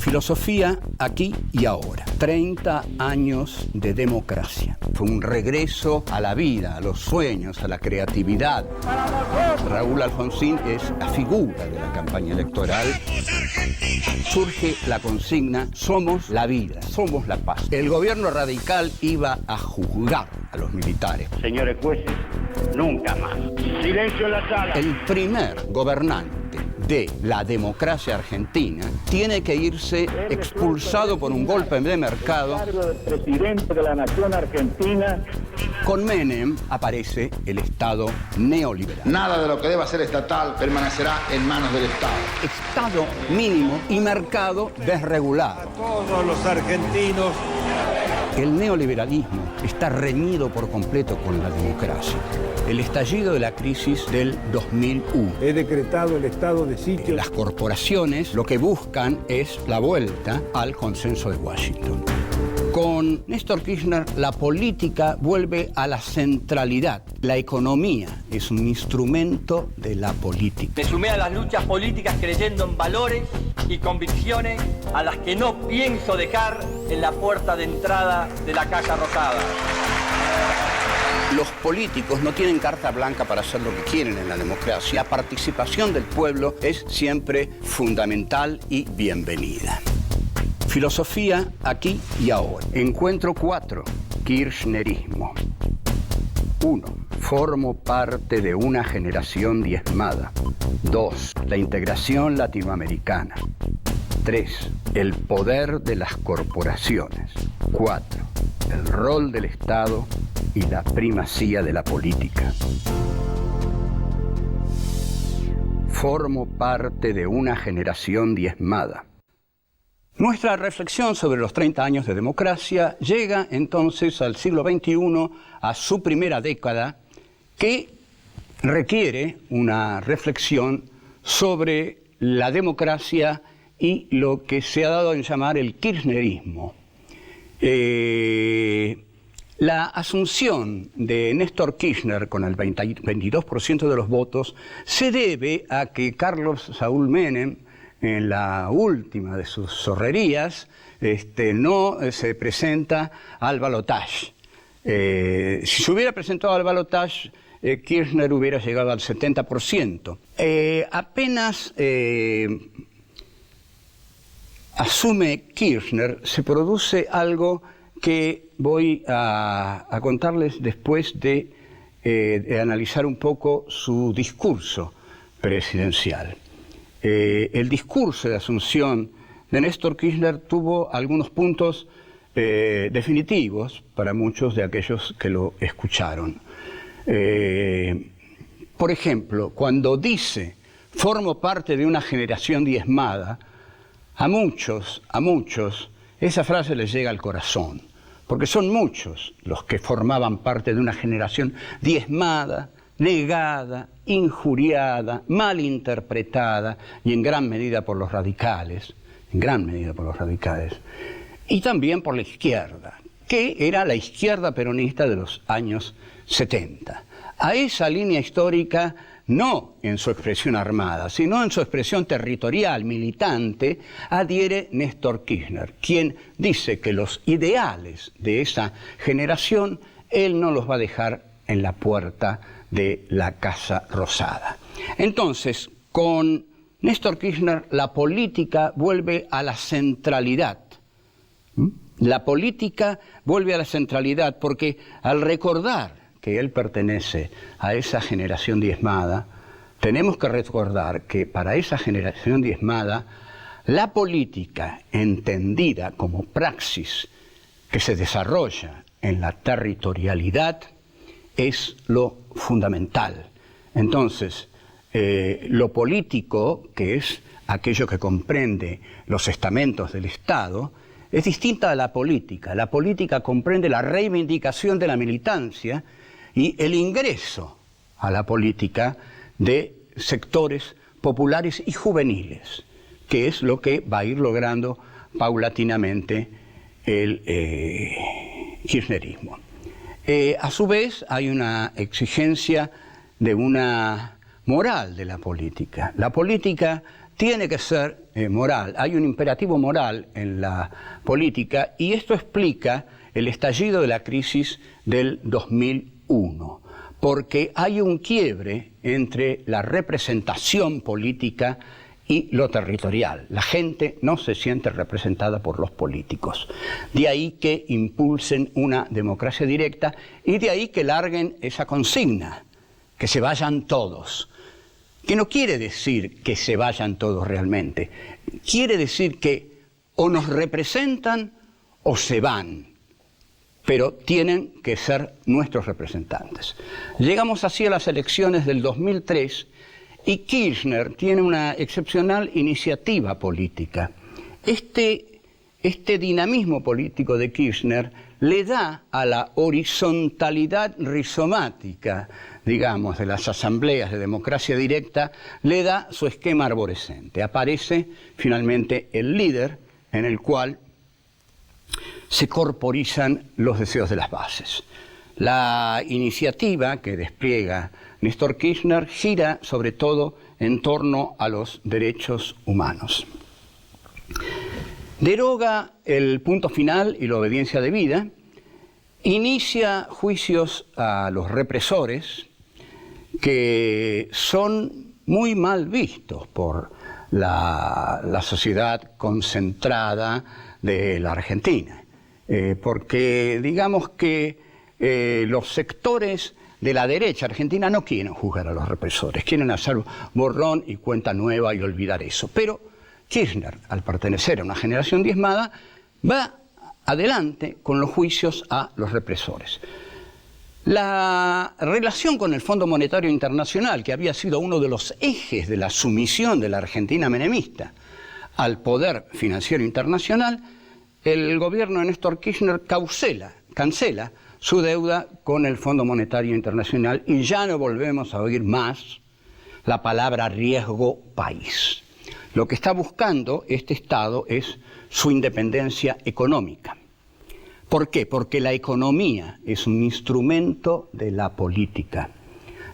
Filosofía aquí y ahora. 30 años de democracia. Fue un regreso a la vida, a los sueños, a la creatividad. Raúl Alfonsín es la figura de la campaña electoral. Surge la consigna: somos la vida, somos la paz. El gobierno radical iba a juzgar a los militares. Señores jueces, nunca más. Silencio en la sala. El primer gobernante de la democracia argentina tiene que irse expulsado por un golpe de mercado. Cargo de presidente de la nación argentina. Con Menem aparece el Estado neoliberal. Nada de lo que deba ser estatal permanecerá en manos del Estado. Estado mínimo y mercado desregulado. A todos los argentinos. El neoliberalismo está reñido por completo con la democracia. El estallido de la crisis del 2001. He decretado el estado de sitio. Las corporaciones lo que buscan es la vuelta al consenso de Washington. Con Néstor Kirchner, la política vuelve a la centralidad. La economía es un instrumento de la política. Me sumé a las luchas políticas creyendo en valores y convicciones a las que no pienso dejar en la puerta de entrada de la Casa Rosada. Los políticos no tienen carta blanca para hacer lo que quieren en la democracia. La participación del pueblo es siempre fundamental y bienvenida. Filosofía aquí y ahora. Encuentro 4. Kirchnerismo. 1. Formo parte de una generación diezmada. 2. La integración latinoamericana. 3. El poder de las corporaciones. 4. El rol del Estado y la primacía de la política. Formo parte de una generación diezmada. Nuestra reflexión sobre los 30 años de democracia llega entonces al siglo XXI, a su primera década, que requiere una reflexión sobre la democracia y lo que se ha dado en llamar el kirchnerismo. La asunción de Néstor Kirchner con el 22% de los votos se debe a que Carlos Saúl Menem, en la última de sus zorrerías, no se presenta al balotaje. Si se hubiera presentado al balotaje, Kirchner hubiera llegado al 70%. Apenas asume Kirchner, se produce algo que voy a contarles después de analizar un poco su discurso presidencial. El discurso de asunción de Néstor Kirchner tuvo algunos puntos definitivos para muchos de aquellos que lo escucharon. Por ejemplo, cuando dice formo parte de una generación diezmada, a muchos, esa frase les llega al corazón, porque son muchos los que formaban parte de una generación diezmada, negada, injuriada, malinterpretada y en gran medida por los radicales, y también por la izquierda, que era la izquierda peronista de los años 70. A esa línea histórica, no en su expresión armada, sino en su expresión territorial, militante, adhiere Néstor Kirchner, quien dice que los ideales de esa generación él no los va a dejar en la puerta de la Casa Rosada. Entonces, con Néstor Kirchner, la política vuelve a la centralidad. La política vuelve a la centralidad porque al recordar que él pertenece a esa generación diezmada, tenemos que recordar que para esa generación diezmada, la política entendida como praxis que se desarrolla en la territorialidad es lo fundamental. Entonces, lo político, que es aquello que comprende los estamentos del Estado, es distinta a la política. La política comprende la reivindicación de la militancia y el ingreso a la política de sectores populares y juveniles, que es lo que va a ir logrando paulatinamente el kirchnerismo. A su vez, hay una exigencia de una moral de la política. La política tiene que ser moral. Hay un imperativo moral en la política y esto explica el estallido de la crisis del 2001, porque hay un quiebre entre la representación política y lo territorial. La gente no se siente representada por los políticos. De ahí que impulsen una democracia directa y de ahí que larguen esa consigna, que se vayan todos. Que no quiere decir que se vayan todos realmente. Quiere decir que o nos representan o se van, pero tienen que ser nuestros representantes. Llegamos así a las elecciones del 2003 y Kirchner tiene una excepcional iniciativa política. Este dinamismo político de Kirchner le da a la horizontalidad rizomática, digamos, de las asambleas de democracia directa, le da su esquema arborescente. Aparece finalmente el líder en el cual se corporizan los deseos de las bases. La iniciativa que despliega Néstor Kirchner gira sobre todo en torno a los derechos humanos. Deroga el punto final y la obediencia debida, inicia juicios a los represores que son muy mal vistos por la sociedad concentrada de la Argentina, porque digamos que los sectores de la derecha argentina no quieren juzgar a los represores, quieren hacer borrón y cuenta nueva y olvidar eso. Pero Kirchner, al pertenecer a una generación diezmada, va adelante con los juicios a los represores. La relación con el Fondo Monetario Internacional, que había sido uno de los ejes de la sumisión de la Argentina menemista al poder financiero internacional, el gobierno de Néstor Kirchner cancela su deuda con el Fondo Monetario Internacional y ya no volvemos a oír más la palabra riesgo país. Lo que está buscando este Estado es su independencia económica. ¿Por qué? Porque la economía es un instrumento de la política.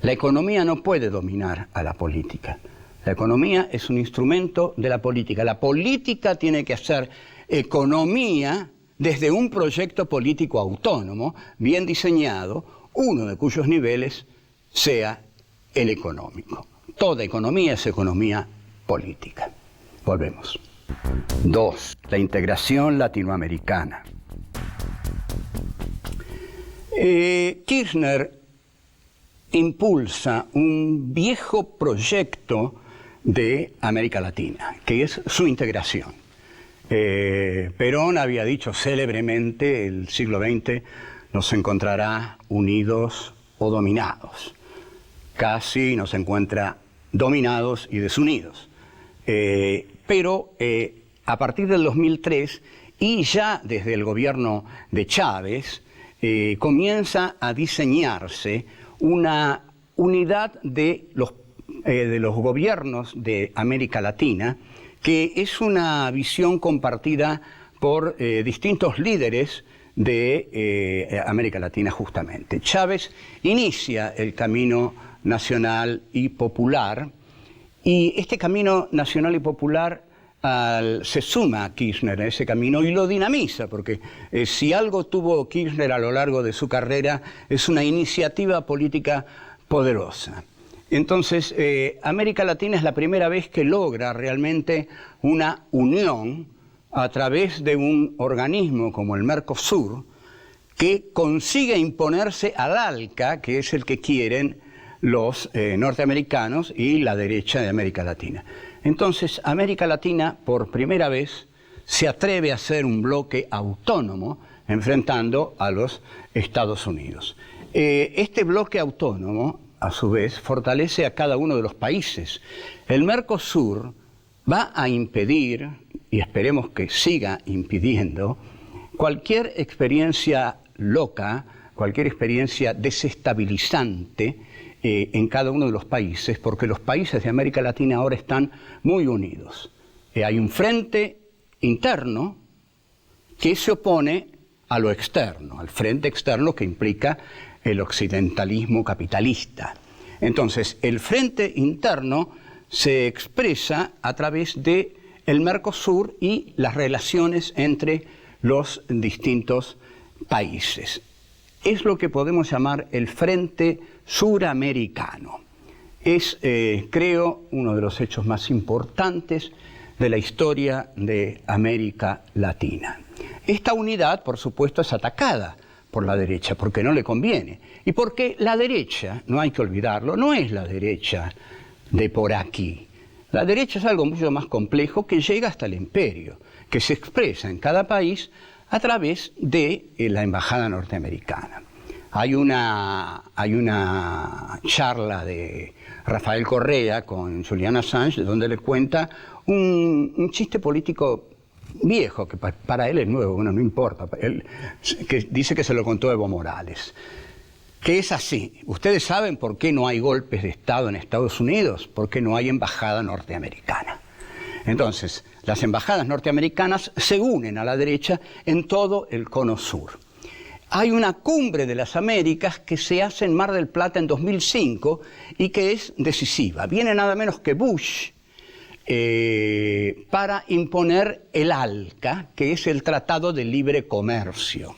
La economía no puede dominar a la política. La economía es un instrumento de la política. La política tiene que hacer economía desde un proyecto político autónomo, bien diseñado, uno de cuyos niveles sea el económico. Toda economía es economía política. Volvemos. 2. La integración latinoamericana. Kirchner impulsa un viejo proyecto de América Latina, que es su integración. Perón había dicho célebremente, el siglo XX nos encontrará unidos o dominados. Casi nos encuentra dominados y desunidos. Pero a partir del 2003 y ya desde el gobierno de Chávez comienza a diseñarse una unidad de los gobiernos de América Latina, que es una visión compartida por distintos líderes de América Latina justamente. Chávez inicia el camino nacional y popular, y este camino nacional y popular se suma a Kirchner en ese camino y lo dinamiza, porque si algo tuvo Kirchner a lo largo de su carrera es una iniciativa política poderosa. Entonces, América Latina es la primera vez que logra realmente una unión a través de un organismo como el Mercosur, que consigue imponerse al ALCA, que es el que quieren los norteamericanos y la derecha de América Latina. Entonces, América Latina, por primera vez, se atreve a ser un bloque autónomo enfrentando a los Estados Unidos. Este bloque autónomo, a su vez, fortalece a cada uno de los países. El Mercosur va a impedir, y esperemos que siga impidiendo, cualquier experiencia loca, cualquier experiencia desestabilizante en cada uno de los países, porque los países de América Latina ahora están muy unidos. Hay un frente interno que se opone a lo externo, al frente externo que implica el occidentalismo capitalista. Entonces, el frente interno se expresa a través de el Mercosur y las relaciones entre los distintos países. Es lo que podemos llamar el Frente Suramericano. Es, creo, uno de los hechos más importantes de la historia de América Latina. Esta unidad, por supuesto, es atacada por la derecha, porque no le conviene. Y porque la derecha, no hay que olvidarlo, no es la derecha de por aquí. La derecha es algo mucho más complejo que llega hasta el imperio, que se expresa en cada país a través de la embajada norteamericana. Hay una charla de Rafael Correa con Julian Assange, donde le cuenta un chiste político viejo, que para él es nuevo, bueno, no importa, él, que dice que se lo contó Evo Morales, que es así. ¿Ustedes saben por qué no hay golpes de Estado en Estados Unidos? Porque no hay embajada norteamericana. Entonces, las embajadas norteamericanas se unen a la derecha en todo el cono sur. Hay una cumbre de las Américas que se hace en Mar del Plata en 2005 y que es decisiva. Viene nada menos que Bush para imponer el ALCA, que es el Tratado de Libre Comercio.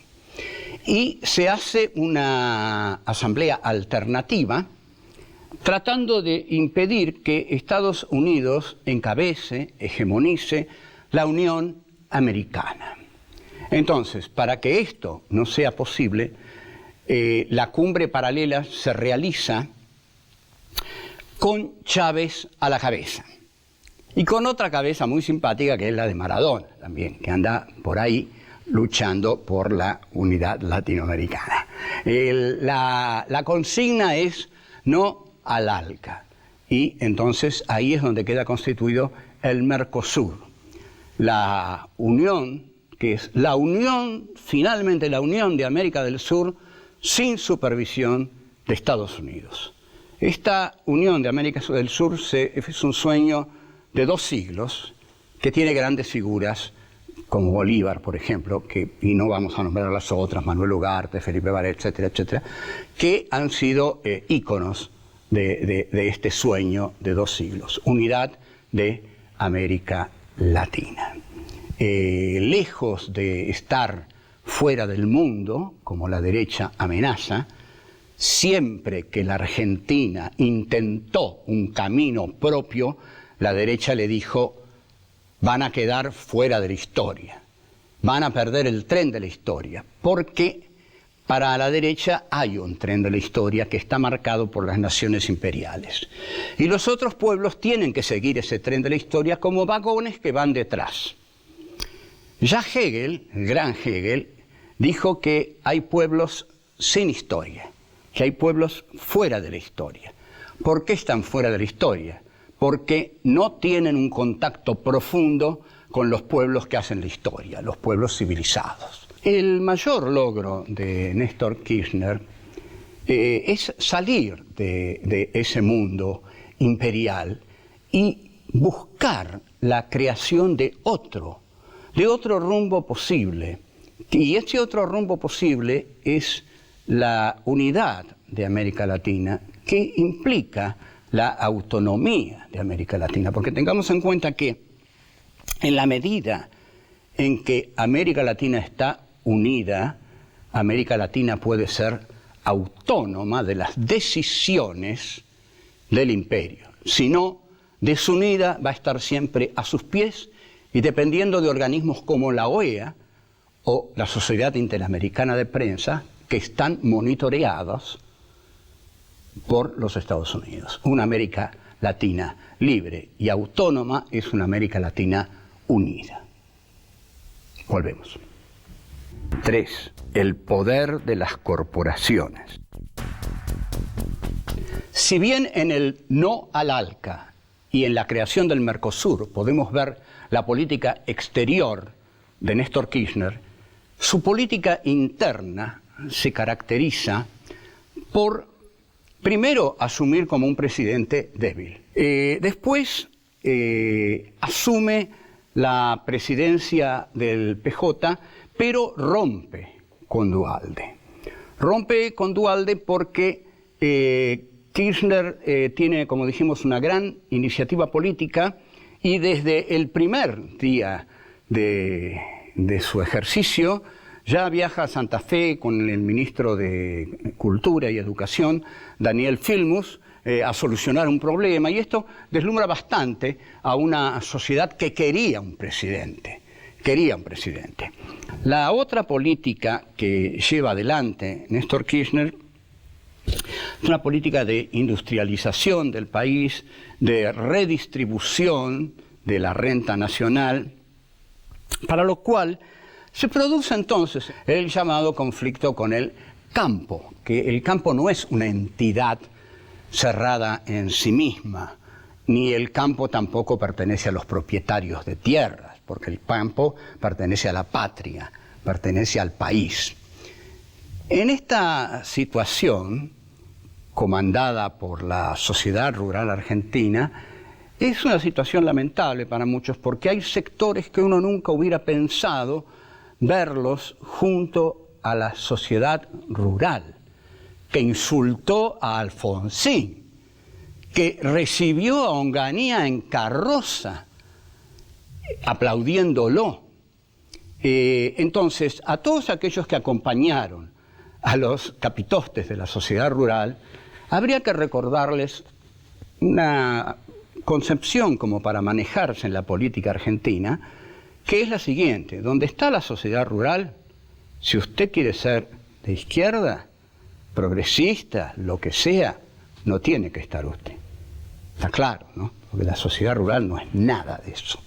Y se hace una asamblea alternativa tratando de impedir que Estados Unidos encabece, hegemonice la Unión Americana. Entonces, para que esto no sea posible, la cumbre paralela se realiza con Chávez a la cabeza. Y con otra cabeza muy simpática que es la de Maradona también, que anda por ahí luchando por la unidad latinoamericana. La consigna es no al ALCA. Y entonces ahí es donde queda constituido el Mercosur. La unión, que es la unión, finalmente la unión de América del Sur sin supervisión de Estados Unidos. Esta unión de América del Sur es un sueño de 2 siglos que tiene grandes figuras como Bolívar, por ejemplo, y no vamos a nombrar a las otras, Manuel Ugarte, Felipe Varela, etcétera, etcétera, que han sido íconos de este sueño de 2 siglos, unidad de América Latina. Lejos de estar fuera del mundo, como la derecha amenaza, siempre que la Argentina intentó un camino propio, la derecha le dijo: van a quedar fuera de la historia, van a perder el tren de la historia, porque para la derecha hay un tren de la historia que está marcado por las naciones imperiales. Y los otros pueblos tienen que seguir ese tren de la historia como vagones que van detrás. Ya Hegel, el gran Hegel, dijo que hay pueblos sin historia, que hay pueblos fuera de la historia. ¿Por qué están fuera de la historia? Porque no tienen un contacto profundo con los pueblos que hacen la historia, los pueblos civilizados. El mayor logro de Néstor Kirchner es salir de ese mundo imperial y buscar la creación de otro rumbo posible. Y ese otro rumbo posible es la unidad de América Latina, que implica la autonomía de América Latina, porque tengamos en cuenta que en la medida en que América Latina está unida, América Latina puede ser autónoma de las decisiones del imperio. Si no, desunida, va a estar siempre a sus pies y dependiendo de organismos como la OEA o la Sociedad Interamericana de Prensa, que están monitoreados por los Estados Unidos. Una América Latina libre y autónoma es una América Latina unida. Volvemos. 3. El poder de las corporaciones. Si bien en el no al ALCA y en la creación del Mercosur podemos ver la política exterior de Néstor Kirchner, su política interna se caracteriza por, primero, asumir como un presidente débil. Después asume la presidencia del PJ, pero rompe con Duhalde. Rompe con Duhalde porque Kirchner tiene, como dijimos, una gran iniciativa política y desde el primer día de su ejercicio ya viaja a Santa Fe con el ministro de Cultura y Educación, Daniel Filmus, a solucionar un problema, y esto deslumbra bastante a una sociedad que quería un presidente. La otra política que lleva adelante Néstor Kirchner es una política de industrialización del país, de redistribución de la renta nacional, para lo cual se produce entonces el llamado conflicto con el campo, que el campo no es una entidad cerrada en sí misma, ni el campo tampoco pertenece a los propietarios de tierras, porque el campo pertenece a la patria, pertenece al país. En esta situación, comandada por la sociedad rural argentina, es una situación lamentable para muchos, porque hay sectores que uno nunca hubiera pensado verlos junto a la sociedad rural, que insultó a Alfonsín, que recibió a Onganía en carroza, aplaudiéndolo. Entonces, a todos aquellos que acompañaron a los capitostes de la sociedad rural, habría que recordarles una concepción como para manejarse en la política argentina, que es la siguiente: donde está la sociedad rural, si usted quiere ser de izquierda, progresista, lo que sea, no tiene que estar usted. Está claro, ¿no? Porque la sociedad rural no es nada de eso.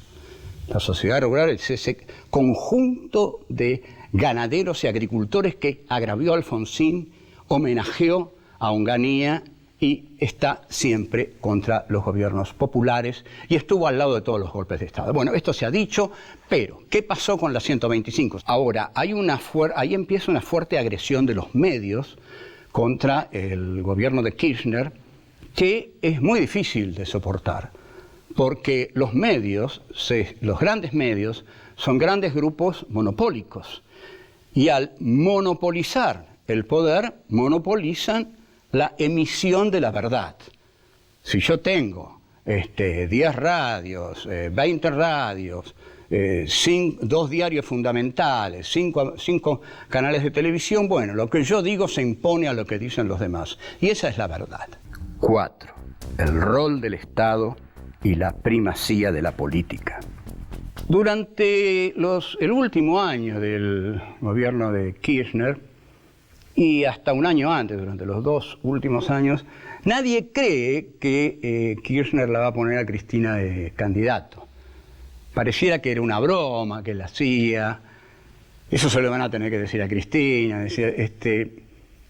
La sociedad rural es ese conjunto de ganaderos y agricultores que agravió a Alfonsín, homenajeó a Onganía y está siempre contra los gobiernos populares y estuvo al lado de todos los golpes de Estado. Bueno, esto se ha dicho, pero ¿qué pasó con la 125? Ahora, ahí empieza una fuerte agresión de los medios contra el gobierno de Kirchner, que es muy difícil de soportar, porque los medios, los grandes medios, son grandes grupos monopólicos, y al monopolizar el poder, monopolizan la emisión de la verdad. Si yo tengo 10 radios, 20 radios, 2 diarios fundamentales, 5 canales de televisión, bueno, lo que yo digo se impone a lo que dicen los demás. Y esa es la verdad. 4. El rol del Estado y la primacía de la política. Durante el último año del gobierno de Kirchner, y hasta un año antes, durante los 2 últimos años, nadie cree que Kirchner la va a poner a Cristina de candidato. Pareciera que era una broma, que la hacía. Eso se lo van a tener que decir a Cristina.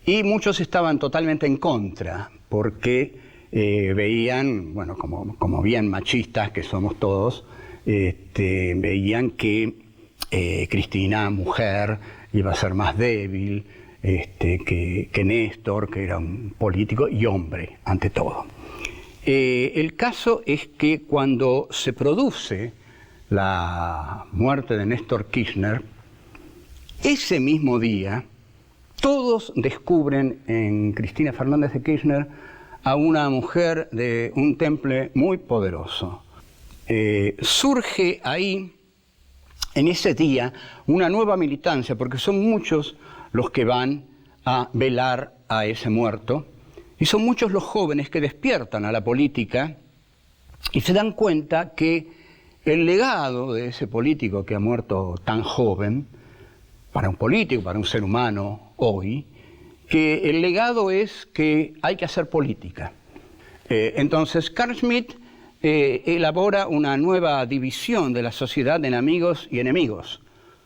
Y muchos estaban totalmente en contra, porque veían, bueno, como bien machistas que somos todos, veían que Cristina, mujer, iba a ser más débil que Néstor, que era un político y hombre, ante todo. El caso es que cuando se produce la muerte de Néstor Kirchner, ese mismo día, todos descubren en Cristina Fernández de Kirchner a una mujer de un temple muy poderoso. Surge ahí, en ese día, una nueva militancia, porque son muchos los que van a velar a ese muerto, y son muchos los jóvenes que despiertan a la política y se dan cuenta que el legado de ese político que ha muerto tan joven, para un político, para un ser humano hoy, que el legado es que hay que hacer política. Entonces, Carl Schmitt elabora una nueva división de la sociedad en amigos y enemigos.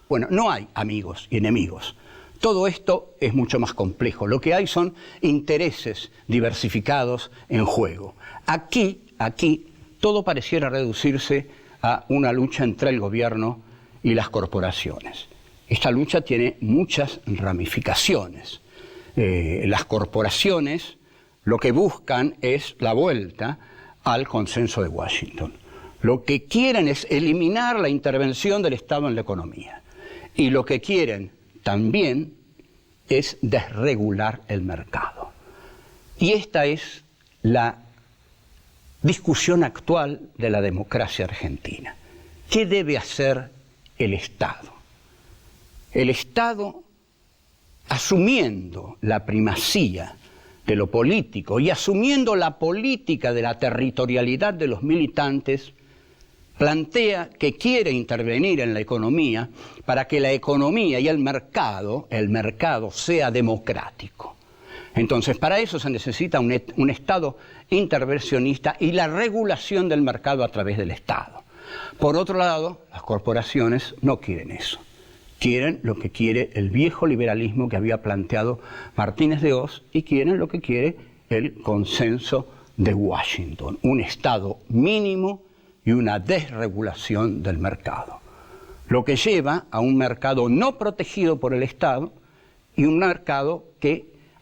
Bueno, no hay amigos y enemigos. Todo esto es mucho más complejo. Lo que hay son intereses diversificados en juego. Aquí, todo pareciera reducirse a una lucha entre el gobierno y las corporaciones. Esta lucha tiene muchas ramificaciones. Las corporaciones lo que buscan es la vuelta al consenso de Washington. Lo que quieren es eliminar la intervención del Estado en la economía. Y lo que quieren también es desregular el mercado. Y esta es la discusión actual de la democracia argentina. ¿Qué debe hacer el Estado? El Estado, asumiendo la primacía de lo político y asumiendo la política de la territorialidad de los militantes, plantea que quiere intervenir en la economía para que la economía y el mercado sea democrático. Entonces, para eso se necesita un Estado intervencionista y la regulación del mercado a través del Estado. Por otro lado, las corporaciones no quieren eso. Quieren lo que quiere el viejo liberalismo que había planteado Martínez de Hoz y quieren lo que quiere el consenso de Washington, un Estado mínimo y una desregulación del mercado, lo que lleva a un mercado no protegido por el Estado y un mercado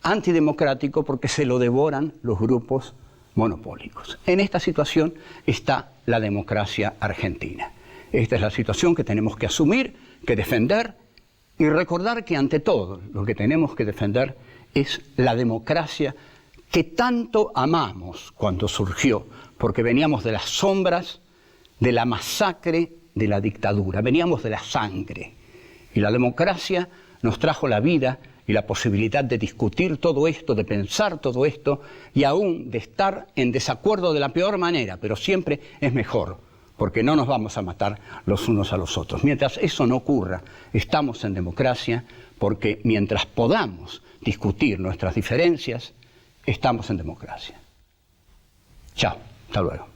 antidemocrático porque se lo devoran los grupos monopólicos. En esta situación está la democracia argentina. Esta es la situación que tenemos que asumir, que defender y recordar que ante todo lo que tenemos que defender es la democracia que tanto amamos cuando surgió, porque veníamos de las sombras, de la masacre, de la dictadura, veníamos de la sangre. Y la democracia nos trajo la vida y la posibilidad de discutir todo esto, de pensar todo esto y aún de estar en desacuerdo de la peor manera, pero siempre es mejor, porque no nos vamos a matar los unos a los otros. Mientras eso no ocurra, estamos en democracia, porque mientras podamos discutir nuestras diferencias, estamos en democracia. Chao, hasta luego.